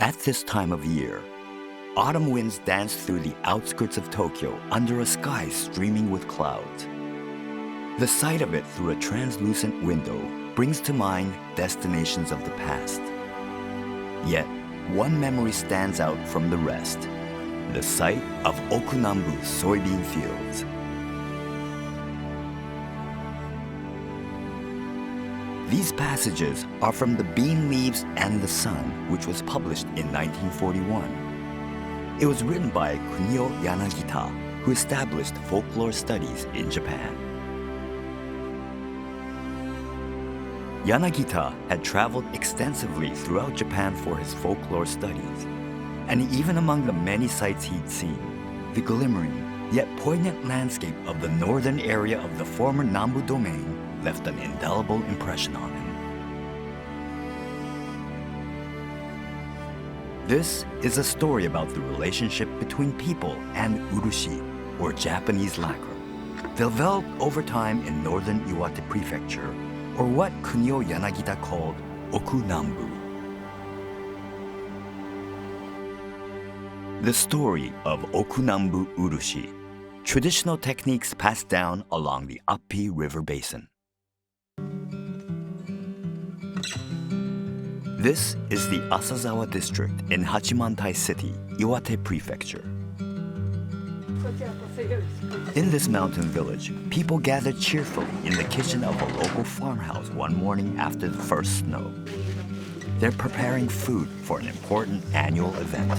At this time of year, autumn winds dance through the outskirts of Tokyo under a sky streaming with clouds. The sight of it through a translucent window brings to mind destinations of the past. Yet, one memory stands out from the rest: the sight of Oku-Nanbu soybean fields. These passages are from The Bean Leaves and the Sun, which was published in 1941. It was written by Kunio Yanagita, who established folklore studies in Japan. Yanagita had traveled extensively throughout Japan for his folklore studies, and even among the many sights he'd seen, the glimmering yet poignant landscape of the northern area of the former Nanbu domain left an indelible impression on him. This is a story about the relationship between people and Urushi, or Japanese lacquer, developed over time in northern Iwate Prefecture, or what Kunio Yanagita called Oku-Nanbu. The story of Oku-Nanbu Urushi, traditional techniques passed down along the Appi River basin. This is the Asazawa district in Hachimantai City, Iwate Prefecture. In this mountain village, people gathered cheerfully in the kitchen of a local farmhouse one morning after the first snow. They're preparing food for an important annual event.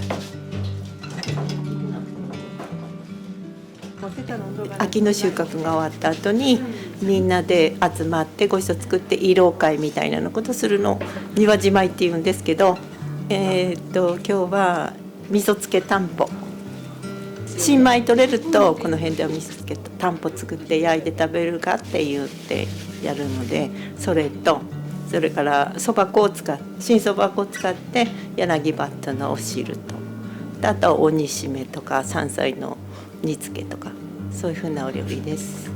秋の収穫が終わった後にみんなで集まってごちそう作って慰労会みたいなのことするの庭じまいっていうんですけど、今日は味噌漬けたんぽ、新米取れるとこの辺では味噌漬けたんぽ作って焼いて食べるかって言ってやるので、それとそれからそば粉を新そば粉を使って柳バッタのお汁と、あとは鬼しめとか山菜の煮付けとか、そういうふうなお料理です。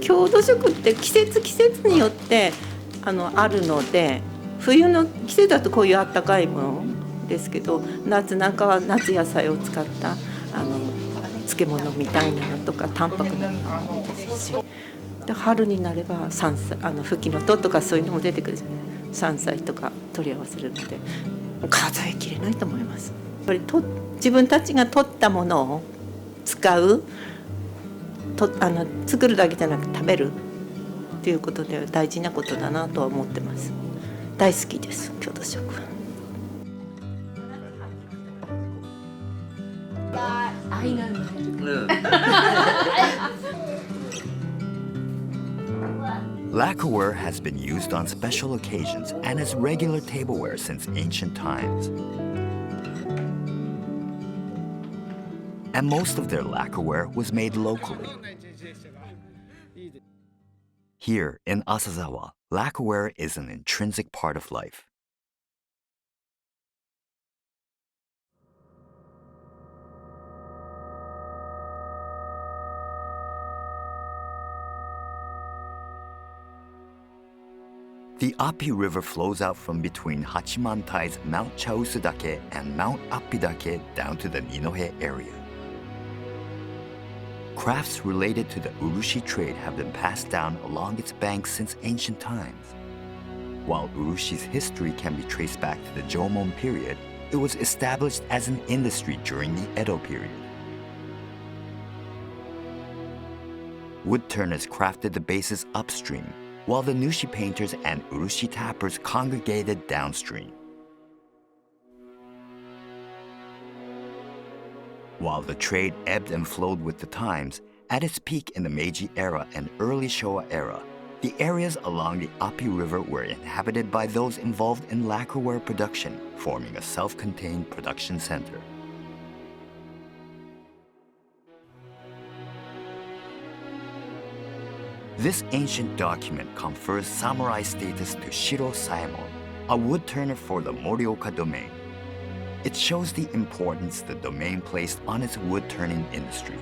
郷土食って季節によってあるので、冬の季節だとこういうあったかいものですけど、夏なんかは夏野菜を使った漬物みたいなのとか淡白なのですし、で春になれば山菜フキノトウとかそういうのも出てくるじゃない。山菜とか取り合わせるので数えきれないと思います。やっぱり自分たちが取ったものを使う作るだけじゃなく食べるっていうことで大事なことだなとは思ってます。大好きです郷土食。愛がない。Lacquerware has been used on special occasions and as regular tableware since ancient times. And most of their lacquerware was made locally. Here in Asazawa, lacquerware is an intrinsic part of life. The Appi River flows out from between Hachimantai's Mount Chausudake and Mount Appidake down to the Ninohe area. Crafts related to the Urushi trade have been passed down along its banks since ancient times. While Urushi's history can be traced back to the Jomon period, it was established as an industry during the Edo period. Woodturners crafted the bases upstream, while the Nushi painters and Urushi tappers congregated downstream. While the trade ebbed and flowed with the times, at its peak in the Meiji era and early Showa era, the areas along the Appi River were inhabited by those involved in lacquerware production, forming a self-contained production center. This ancient document confers samurai status to Shiro Saemon, a woodturner for the Morioka domain. It shows the importance the domain placed on its wood-turning industry.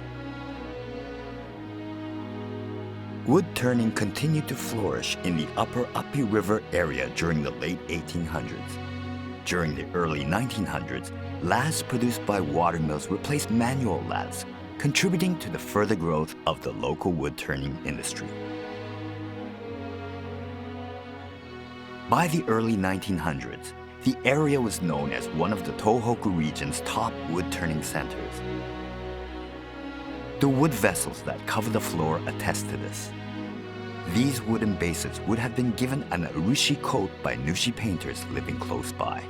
Wood turning continued to flourish in the upper Appi River area during the late 1800s. During the early 1900s, laths produced by water mills replaced manual laths, contributing to the further growth of the local wood turning industry. By the early 1900s, the area was known as one of the Tohoku region's top wood turning centers. The wood vessels that cover the floor attest to this. These wooden bases would have been given an Urushi coat by Nushi painters living close by.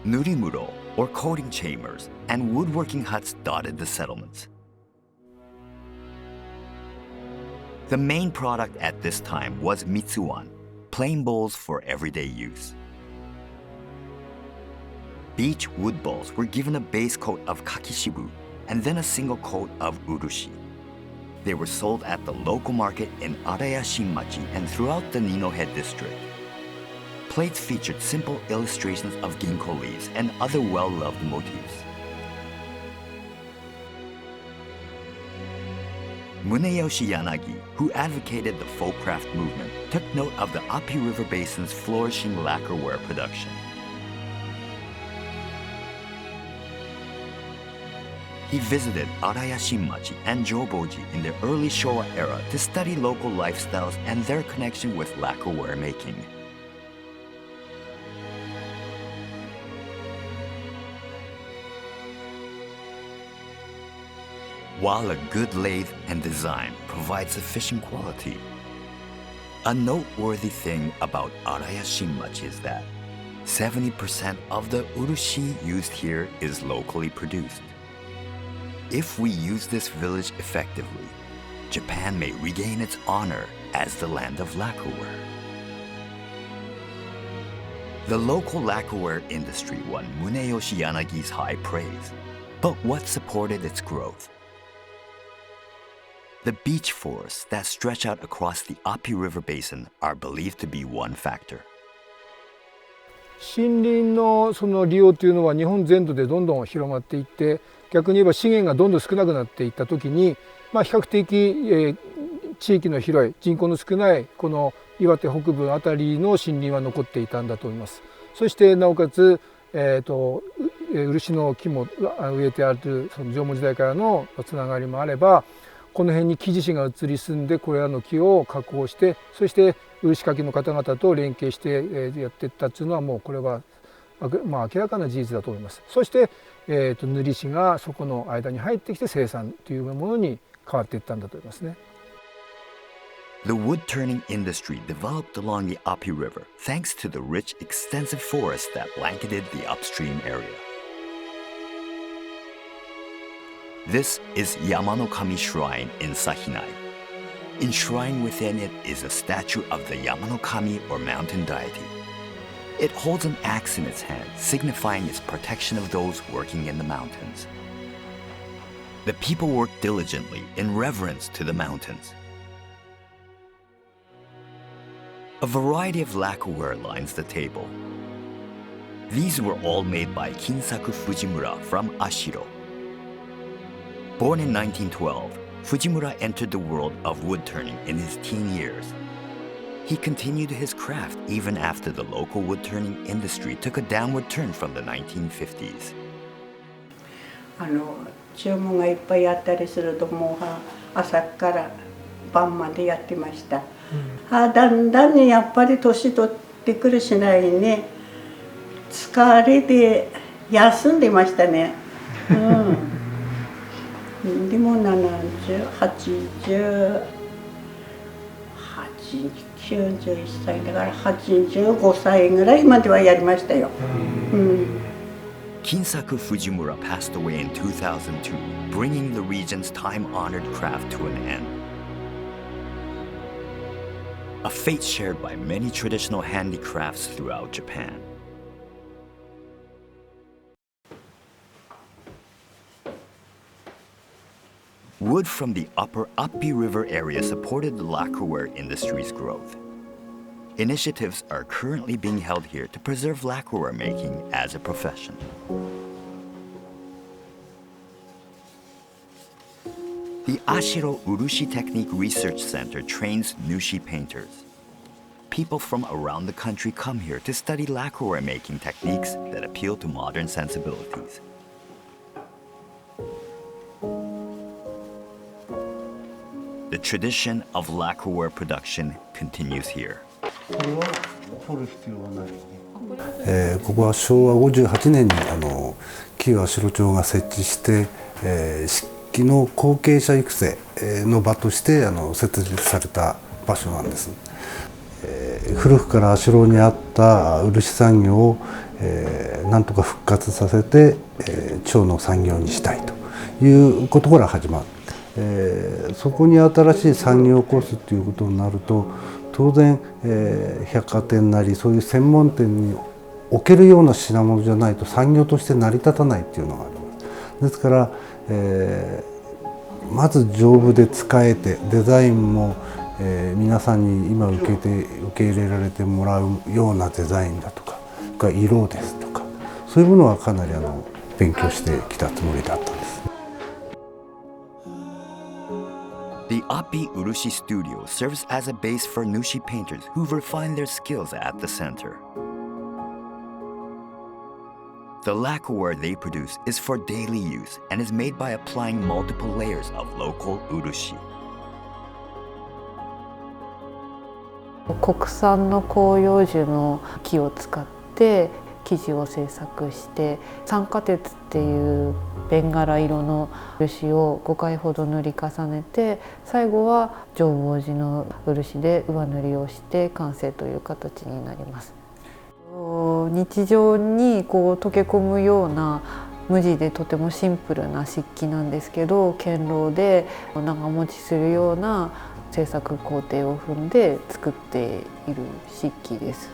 Nurimuro, or coating chambers, and woodworking huts dotted the settlements. The main product at this time was mitsuwan, plain bowls for everyday use. Beech wood bowls were given a base coat of kakishibu and then a single coat of urushi. They were sold at the local market in Araya Shinmachi and throughout the Ninohe district. Plates featured simple illustrations of ginkgo leaves and other well-loved motifs. Kunio Yanagita, who advocated the folk craft movement, took note of the Appi River Basin's flourishing lacquerware production. He visited Araya Shinmachi and Joboji in the early Showa era to study local lifestyles and their connection with lacquerware making. While a good lathe and design provide sufficient quality, a noteworthy thing about Araya Shinmachi is that 70% of the urushi used here is locally produced. If we use this village effectively, Japan may regain its honor as the land of lacquerware. The local lacquerware industry won Kunio Yanagita's high praise, but what supported its growth? The beech forests that stretch out across the Appi River Basin are believed to be one factor. 森林のその利用というのは日本全土でどんどん広まっていって、逆に言えば資源がどんどん少なくなっていった時に、比較的、地域の広い人口の少ないこの岩手北部あたりの森林は残っていたんだと思います。そしてなおかつ、漆の木も植えてあるその縄文時代からのつながりもあれば、この辺に木地師が移り住んでこれらの木を加工して、そして漆かきの方々と連携してやっていったっていうのはもうこれは明らかな事実だと思います。そして、塗り師がそこの間に入ってきて生産というものに変わっていったんだと思いますね。The wood turning industry developed along the Appi River thanks to the rich, extensive forests that blanketed the upstream area. This is Yamanokami Shrine in Sahinai. Enshrined within it is a statue of the Yamanokami or mountain deity. It holds an axe in its hand, signifying its protection of those working in the mountains. The people work diligently in reverence to the mountains. A variety of lacquerware lines the table. These were all made by Kinsaku Fujimura from Ashiro. Born in 1912, Fujimura entered the world of wood turning in his teen years. He continued his craft even after the local wood turning industry took a downward turn from the 1950s. 注文がいっぱいあったりするともう朝から晩までやってました。だんだんにやっぱり年取ってくるしないね、疲れで休んでましたね。でも70、80、91歳だから85歳ぐらいまではやりましたよ。Kinsaku Fujimura passed away in 2002, bringing the region's time-honored craft to an end. A fate shared by many traditional handicrafts throughout Japan. Wood from the upper Appi River area supported the lacquerware industry's growth. Initiatives are currently being held here to preserve lacquerware making as a profession. The Ashiro Urushi Technique Research Center trains Nushi painters. People from around the country come here to study lacquerware making techniques that appeal to modern sensibilities. The tradition of lacquerware production continues here. ここは昭和58年に紀伊足町が設置して、漆器の後継者育成の場として設立された場所なんです。古くから足利にあった漆産業を、なんとか復活させて、町の産業にしたいということから始まる。そこに新しい産業を起こすということになると当然、百貨店なりそういう専門店に置けるような品物じゃないと産業として成り立たないっていうのがあります。ですから、まず丈夫で使えてデザインも、皆さんに今受け入れられてもらうようなデザインだとか色ですとかそういうものはかなり勉強してきたつもりだったんです。The Appi Urushi studio serves as a base for Nushi painters who refine their skills at the center. The lacquerware they produce is for daily use and is made by applying multiple layers of local urushi. 国産の広葉樹の木を使って生地を製作して酸化鉄っていうベンガラ色の漆を5回ほど塗り重ねて最後は浄法寺の漆で上塗りをして完成という形になります。日常に溶け込むような無地でとてもシンプルな漆器なんですけど堅牢で長持ちするような製作工程を踏んで作っている漆器です。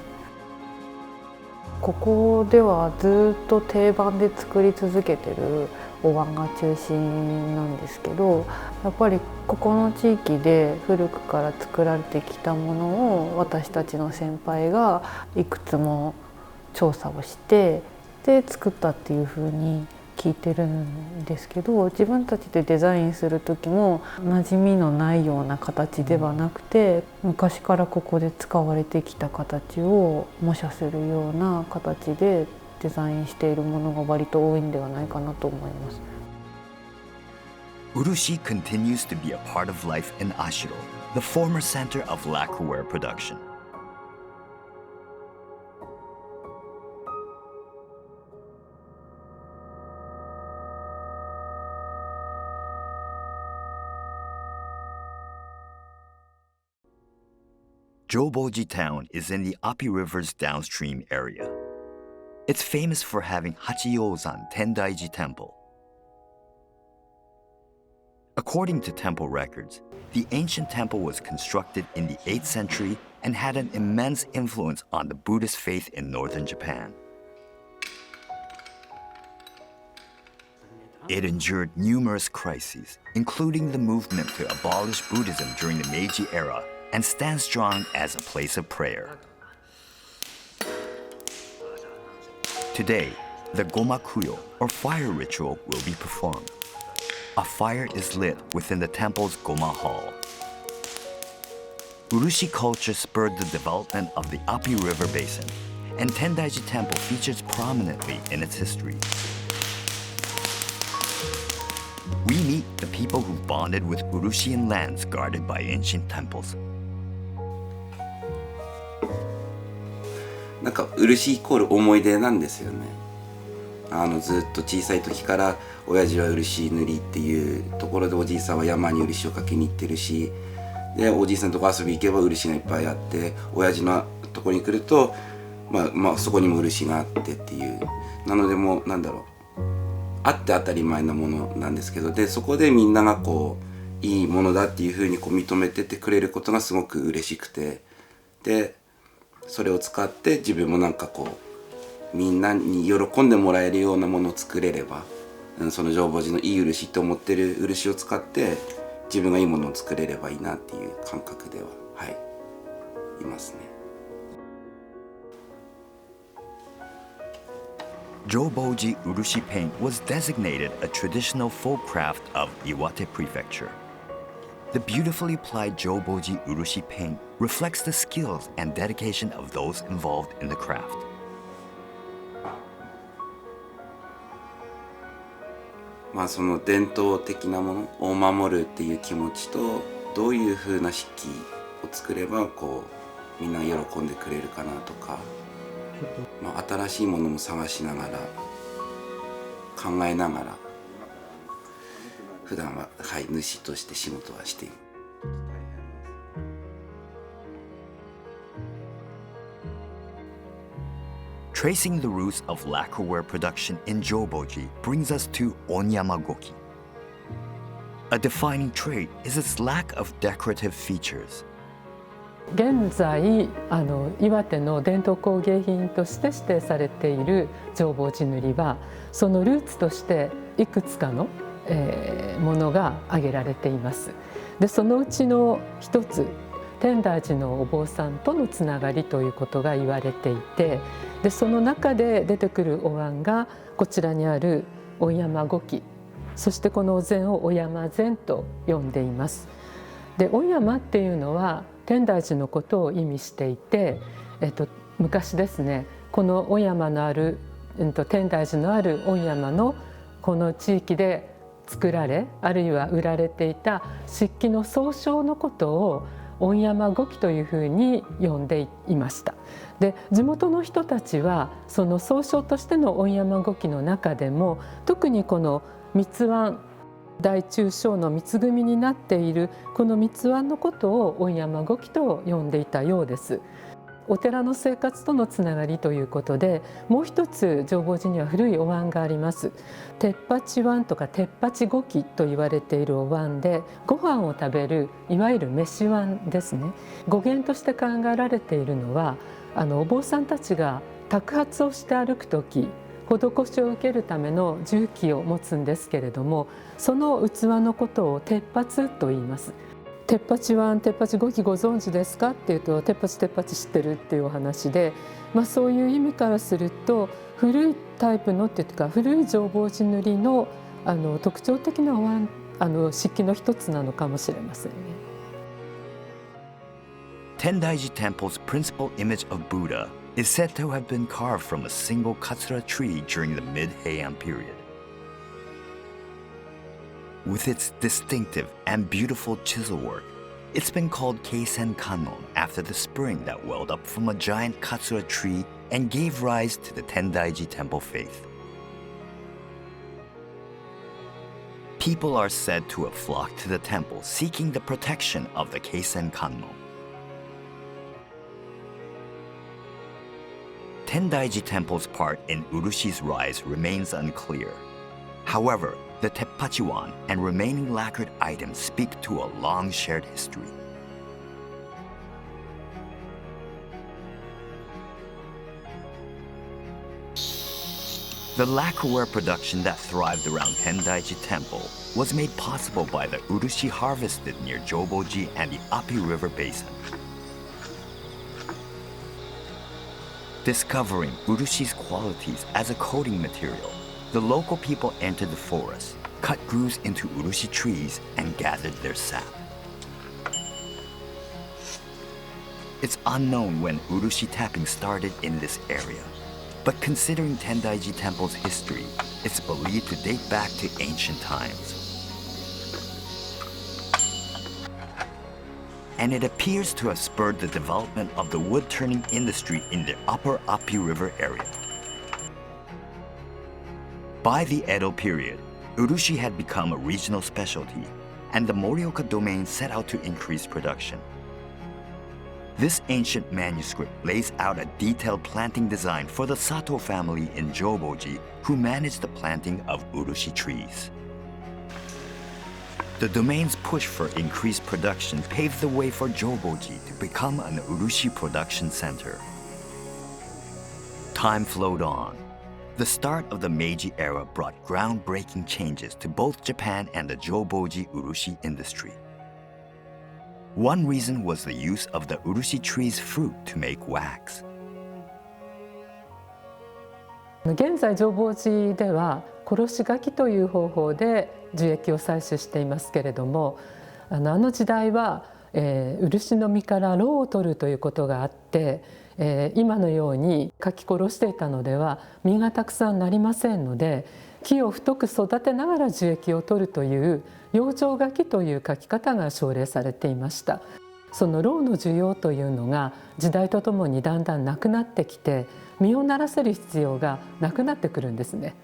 ここではずっと定番で作り続けてるお椀が中心なんですけどやっぱりここの地域で古くから作られてきたものを私たちの先輩がいくつも調査をしてで作ったっていうふうに聞いてるんですけど自分たちでデザインする時も馴染みのないような形ではなくて昔からここで使われてきた形を模写するような形でデザインしているものが割と多いんではないかなと思います。Urushi continues to be a part of life in Ashiro, the former center of lacquerware production. Joboji town is in the Appi River's downstream area. It's famous for having Hachiyozan Tendaiji Temple. According to temple records, the ancient temple was constructed in the 8th century and had an immense influence on the Buddhist faith in northern Japan. It endured numerous crises, including the movement to abolish Buddhism during the Meiji era, and stands strong as a place of prayer. Today, the Gomakuyo, or fire ritual, will be performed. A fire is lit within the temple's Goma Hall. Urushi culture spurred the development of the Appi River basin, and Tendaiji Temple features prominently in its history. We meet the people who've bonded with Urushian lands guarded by ancient temples. なんか漆イコール思い出なんですよね。ずっと小さい時から親父は漆塗りっていうところでおじいさんは山に漆をかけに行ってるしでおじいさんのとこ遊び行けば漆がいっぱいあって親父のとこに来るとまあそこにも漆があってっていうなのでもうなんだろうあって当たり前なものなんですけどでそこでみんながいいものだっていうふうに認めててくれることがすごく嬉しくてでそれを使って自分もなんかみんなに喜んでもらえるようなものを作れればその浄法寺のいい漆と思ってる漆を使って自分がいいものを作れればいいなっていう感覚でははいいますね。Joboji Urushi paint was designated a traditional folk craft of Iwate Prefecture. The beautifully applied Joboji Urushi paint reflects the skills and dedication of those involved in the craft.まあその伝統的なものを守るっていう気持ちと、どういう風な漆器を作ればこうみんな喜んでくれるかなとか、まあ、新しいものも探しながら考えながら普段は、はい、主として仕事はしています。Tracing the roots of lacquerware production in Joboji brings us to Onyamagoki. A defining trait is its lack of decorative features. 現在岩手の伝統工芸品として指定されている浄法寺塗は、そのルーツとしていくつかの、ものが挙げられています。でそのうちの一つ、天台寺のお坊さんとのつながりということが言われていて、でその中で出てくるお椀がこちらにあるお山五基、そしてこのお膳をお山膳と呼んでいます。でお山っていうのは天台寺のことを意味していて、昔ですね、このお山のある、天台寺のあるお山のこの地域で作られ、あるいは売られていた漆器の総称のことを御山五基というふうに呼んでいました。で地元の人たちはその総称としての御山五基の中でも、特にこの三つ椀、大中小の三つ組になっているこの三つ椀のことを御山五基と呼んでいたようです。お寺の生活とのつながりということで、もう一つ浄法寺には古いお椀があります。鉄八椀とか鉄八五基と言われているお椀で、ご飯を食べるいわゆる飯椀ですね。語源として考えられているのは、お坊さんたちが托鉢をして歩く時、施しを受けるための重機を持つんですけれども、その器のことを鉄八と言います。鉄八椀、鉄八五基ご存知ですかっていうと、鉄八鉄八知ってるっていうお話で、そういう意味からすると古いタイプのっていうか、古い浄法寺塗の特徴的なお椀、漆器の一つなのかもしれませんね。Tendaiji Temple's principal image of Buddha is said to have been carved from a single katsura tree during the mid-Heian period. With its distinctive and beautiful chisel work, it's been called Keisen Kannon after the spring that welled up from a giant katsura tree and gave rise to the Tendaiji Temple faith. People are said to have flocked to the temple seeking the protection of the Keisen Kannon. Tendaiji Temple's part in Urushi's rise remains unclear. However, the teppachiwan and remaining lacquered items speak to a long shared history. The lacquerware production that thrived around Tendaiji Temple was made possible by the Urushi harvested near Joboji and the Appi River basin. Discovering Urushi's qualities as a coating material, the local people entered the forest, cut grooves into Urushi trees, and gathered their sap. It's unknown when Urushi tapping started in this area, but considering Tendaiji Temple's history, it's believed to date back to ancient times. And it appears to have spurred the development of the wood-turning industry in the upper Appi River area. By the Edo period, Urushi had become a regional specialty, and the Morioka domain set out to increase production. This ancient manuscript lays out a detailed planting design for the Sato family in Joboji, who managed the planting of Urushi trees. The domain's push for increased production paved the way for Joboji to become an Urushi production center. Time flowed on. The start of the Meiji era brought groundbreaking changes to both Japan and the Joboji Urushi industry. One reason was the use of the Urushi tree's fruit to make wax. 現在浄法寺では殺し柿という方法で樹液を採取していますけれども、あの時代は、漆の実から蝋を取るということがあって、今のように描き殺していたのでは実がたくさんなりませんので、木を太く育てながら樹液を取るという養生書きという書き方が奨励されていました。その蝋の需要というのが時代とともにだんだんなくなってきて、実をならせる必要がなくなってくるんですね。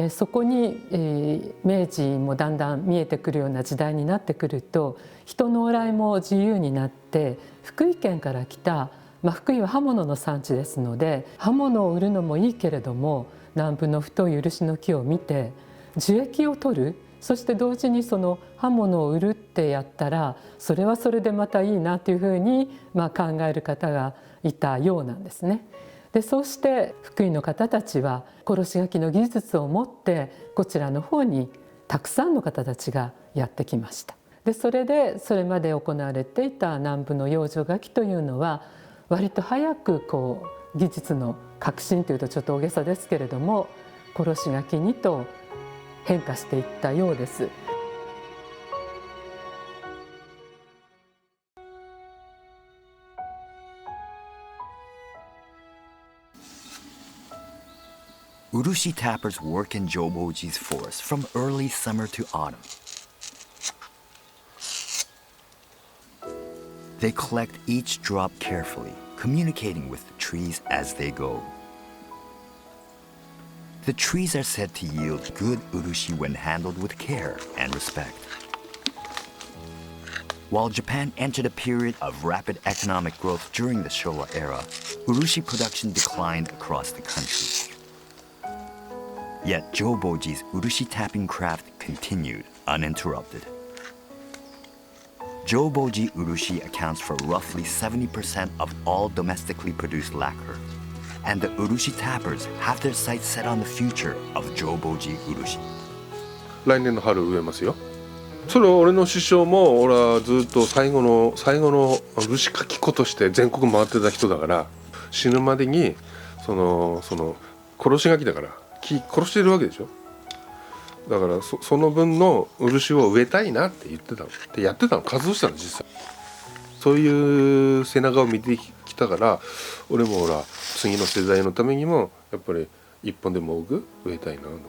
そこに、明治もだんだん見えてくるような時代になってくると、人の往来も自由になって、福井県から来た、福井は刃物の産地ですので、刃物を売るのもいいけれども、南部の太い漆の木を見て樹液を取る、そして同時にその刃物を売るってやったら、それはそれでまたいいなというふうに考える方がいたようなんですね。でそうして福井の方たちは殺し書きの技術を持ってこちらの方にたくさんの方たちがやってきました。でそれでそれまで行われていた南部の養生書きというのは割と早く技術の革新というとちょっと大げさですけれども、殺し書きにと変化していったようです。Urushi tappers work in Joboji's forest from early summer to autumn. They collect each drop carefully, communicating with the trees as they go. The trees are said to yield good urushi when handled with care and respect. While Japan entered a period of rapid economic growth during the Showa era, urushi production declined across the country. Yet Joboji's urushi tapping craft continued uninterrupted. Joboji urushi accounts for roughly 70% of all domestically produced lacquer, and the urushi tappers have their sights set on the future of Joboji urushi. 来年の春植えますよ。それは俺の師匠も俺はずっと最後の漆かき子として全国回ってた人だから、死ぬまでにその殺し書きだから木殺してるわけでしょ。だからその分の漆を植えたいなって言ってたのでやってたの、活動したの実際。そういう背中を見てきたから、俺もほら次の世代のためにもやっぱり一本でも多く植えたいなと思って。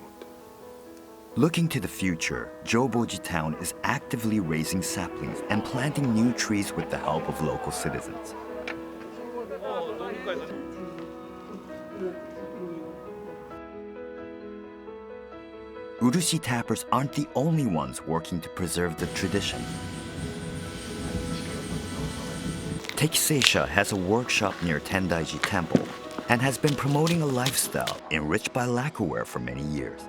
Looking to the future, Joboji town is actively raising saplings and planting new trees with the help of local citizens. Urushi tappers aren't the only ones working to preserve the tradition. Tekiseisha has a workshop near Tendaiji Temple and has been promoting a lifestyle enriched by lacquerware for many years.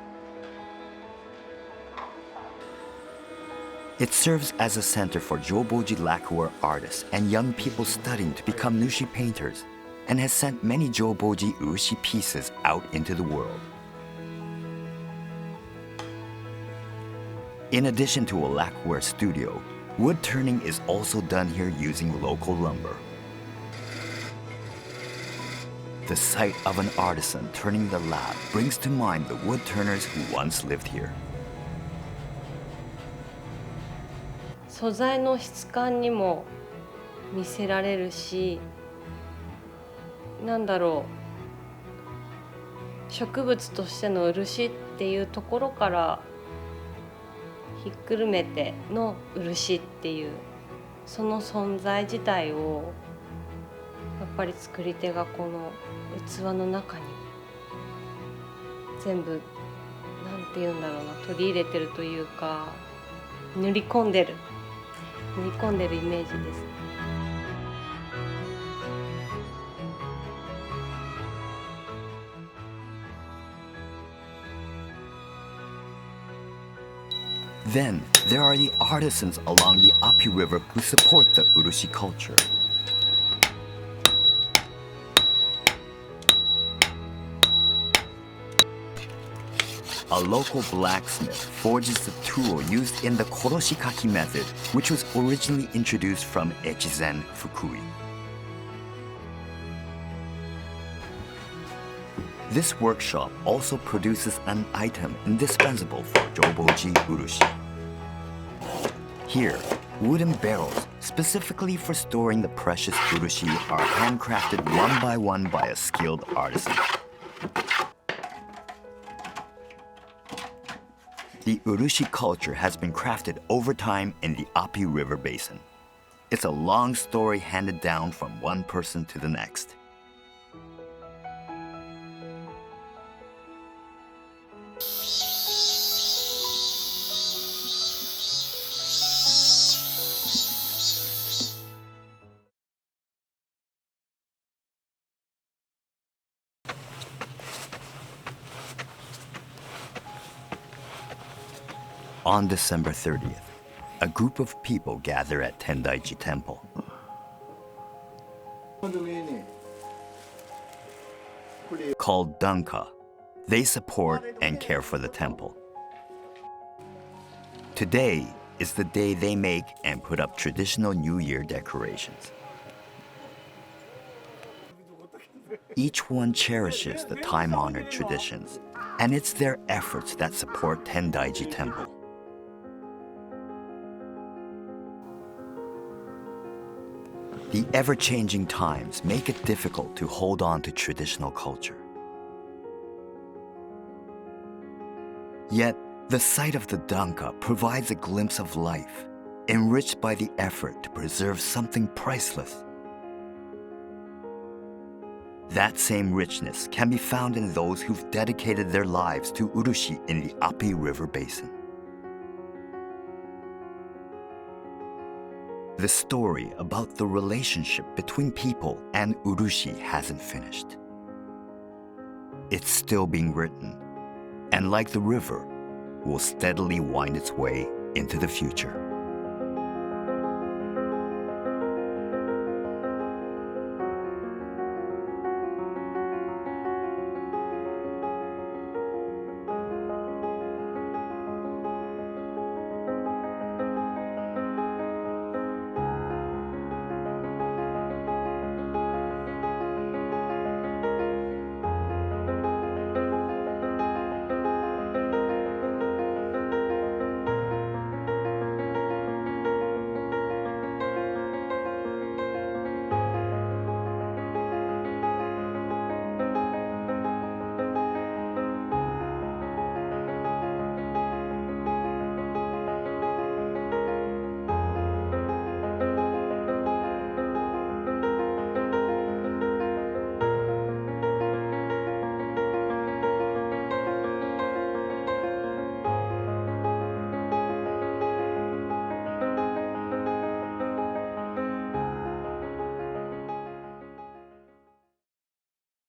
It serves as a center for Joboji lacquerware artists and young people studying to become nushi painters, and has sent many Joboji urushi pieces out into the world. In addition to a lacquerware studio, wood turning is also done here using local lumber. The sight of an artisan turning the lab brings to mind the wood turners who once lived here. 素材の質感にも見せられるし、なんだろう、植物としての漆っていうところからひっくるめての漆っていうその存在自体をやっぱり作り手がこの器の中に全部なんていうんだろうな、取り入れてるというか塗り込んでるイメージです。Then, there are the artisans along the Appi River who support the urushi culture. A local blacksmith forges the tool used in the koroshikaki method, which was originally introduced from Echizen, Fukui. This workshop also produces an item indispensable for Joboji urushi. Here, Wooden barrels, specifically for storing the precious urushi, are handcrafted one by a skilled artisan. The urushi culture has been crafted over time in the Appi River basin. It's a long story handed down from one person to the next. On December 30th, a group of people gather at Tendaiji Temple. Called Danka, they support and care for the temple. Today is the day they make and put up traditional New Year decorations. Each one cherishes the time-honored traditions, and it's their efforts that support Tendaiji Temple. The ever-changing times make it difficult to hold on to traditional culture. Yet, the sight of the Danka provides a glimpse of life, enriched by the effort to preserve something priceless. That same richness can be found in those who've dedicated their lives to urushi in the Appi River basin. The story about the relationship between people and urushi hasn't finished. It's still being written, and like the river, will steadily wind its way into the future.